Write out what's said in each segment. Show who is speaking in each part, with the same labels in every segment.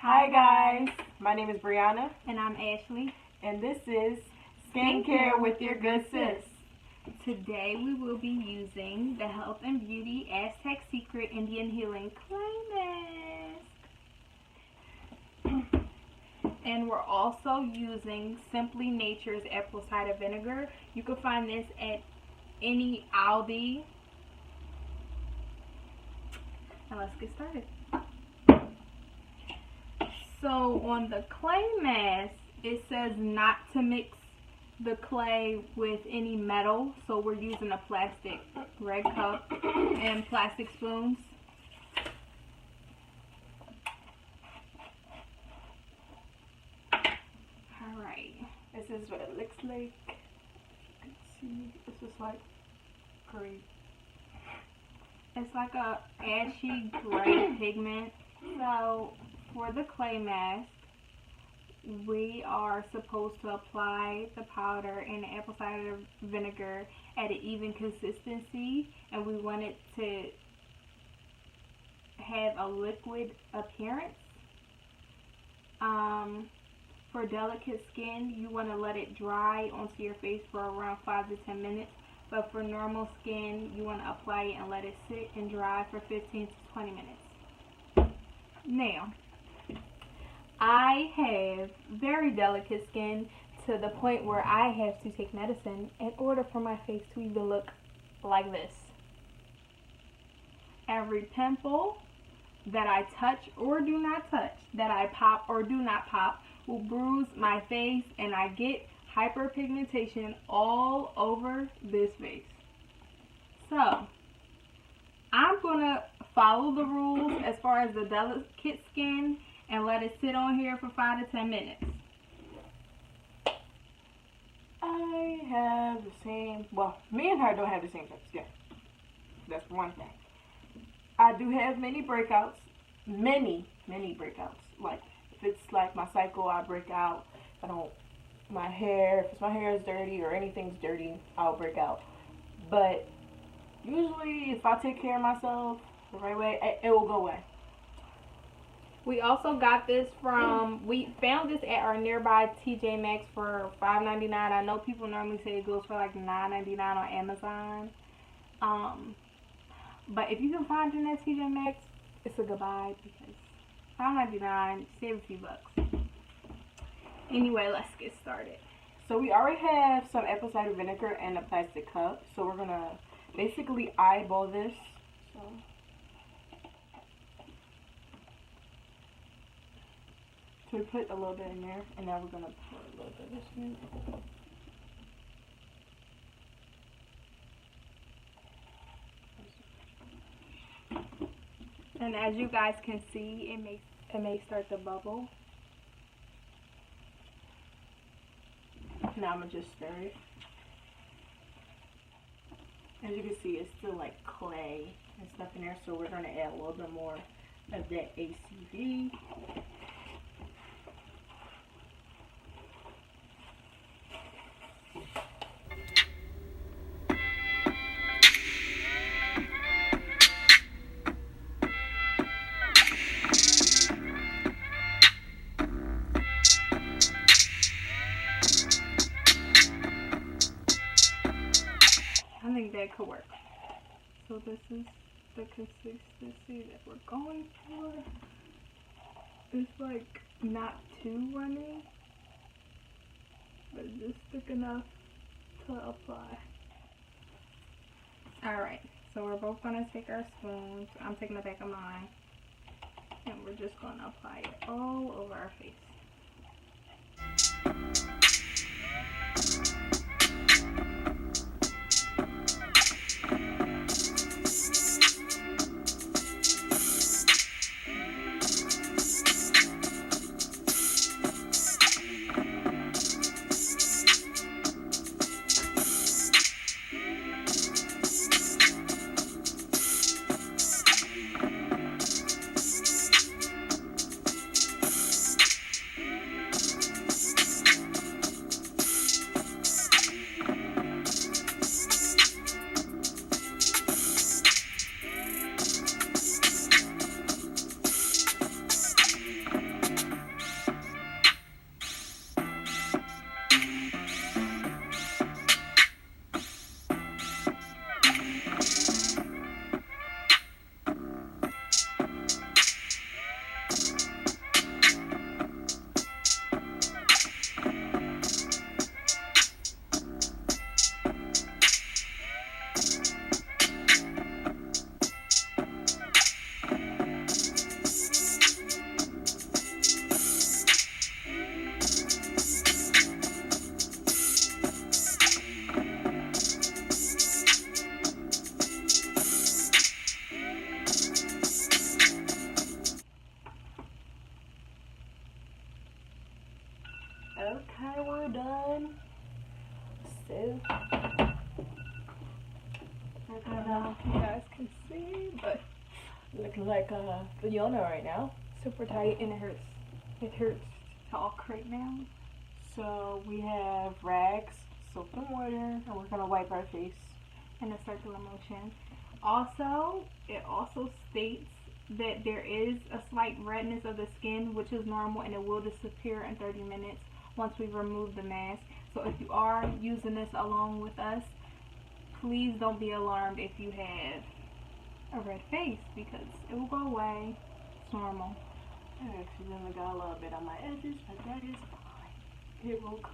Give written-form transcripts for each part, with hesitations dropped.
Speaker 1: Hi guys, my name is Brianna.
Speaker 2: And I'm Ashley.
Speaker 1: And this is Skincare with your Good Sis.
Speaker 2: Today we will be using the Health and Beauty AZTEC Secret Indian Healing Clay Mask. And we're also using Simply Nature's apple cider vinegar. You can find this at any Aldi. And let's get started. So on the clay mask, it says not to mix the clay with any metal. So we're using a plastic red cup and plastic spoons. Alright.
Speaker 1: This is what it looks like. You can see this is like great.
Speaker 2: It's like a ashy gray pigment. So for the clay mask, we are supposed to apply the powder and the apple cider vinegar at an even consistency, and we want it to have a liquid appearance. For delicate skin, you want to let it dry onto your face for around 5 to 10 minutes. But for normal skin, you want to apply it and let it sit and dry for 15 to 20 minutes. Now, I have very delicate skin to the point where I have to take medicine in order for my face to even look like this. Every pimple that I touch or do not touch, that I pop or do not pop, will bruise my face, and I get hyperpigmentation all over this face. So I'm gonna follow the rules as far as the delicate skin and let it sit on here for 5 to 10 minutes.
Speaker 1: I have the same, well, me and her don't have the same type of skin. That's one thing. I do have many breakouts, many breakouts. Like if it's like my cycle, I break out. If my hair is dirty or anything's dirty, I'll break out. But usually if I take care of myself the right way, it will go away.
Speaker 2: We also got this from, we found this at our nearby TJ Maxx for $5.99. I know people normally say it goes for like $9.99 on Amazon. But if you can find it at TJ Maxx, it's a goodbye because $5.99, save a few bucks. Anyway, let's get started.
Speaker 1: So we already have some apple cider vinegar in a plastic cup. So we're going to basically eyeball this. So we put a little bit in there, and now we're going to pour a little bit of this in.
Speaker 2: And as you guys can see, it may start to bubble.
Speaker 1: Now I'm going to just stir it. As you can see, it's still like clay and stuff in there, so we're going to add a little bit more of that ACV.
Speaker 2: I think that could work. So this is the consistency that we're going for. It's like not too runny, but just thick enough to apply. Alright, so we're both going to take our spoons. I'm taking the back of mine. And we're just going to apply it all over our face.
Speaker 1: Okay, we're done. So, I don't know if you guys can see, but looking like a Fiona right now. Super tight and it hurts. It hurts to talk right now. So we have rags, soap and water, and we're gonna wipe our face
Speaker 2: in a circular motion. Also, it also states that there is a slight redness of the skin, which is normal, and it will disappear in 30 minutes once we remove the mask. So if you are using this along with us, please don't be alarmed if you have a red face, because it will go away. It's normal.
Speaker 1: I accidentally got a little bit on my edges, but that is fine. It will come.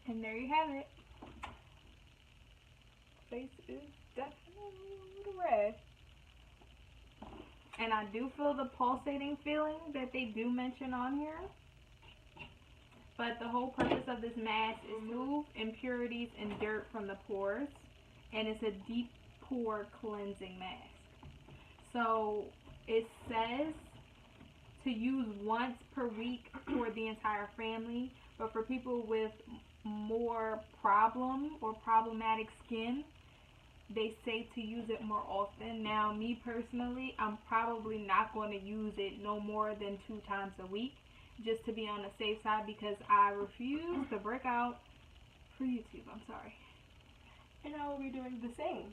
Speaker 2: And there you have it.
Speaker 1: Face is definitely a little red.
Speaker 2: And I do feel the pulsating feeling that they do mention on here. But the whole purpose of this mask is to remove impurities and dirt from the pores. And it's a deep pore cleansing mask. So it says to use once per week for the entire family. But for people with more problem or problematic skin, they say to use it more often. Now, me personally, I'm probably not going to use it no more than 2 times a week, just to be on the safe side, because I refuse to break out for YouTube. I'm sorry.
Speaker 1: And I will be doing the same.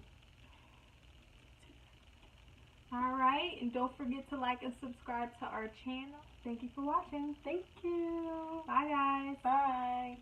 Speaker 2: Alright, and don't forget to like and subscribe to our channel. Thank you for watching.
Speaker 1: Thank you.
Speaker 2: Bye, guys.
Speaker 1: Bye.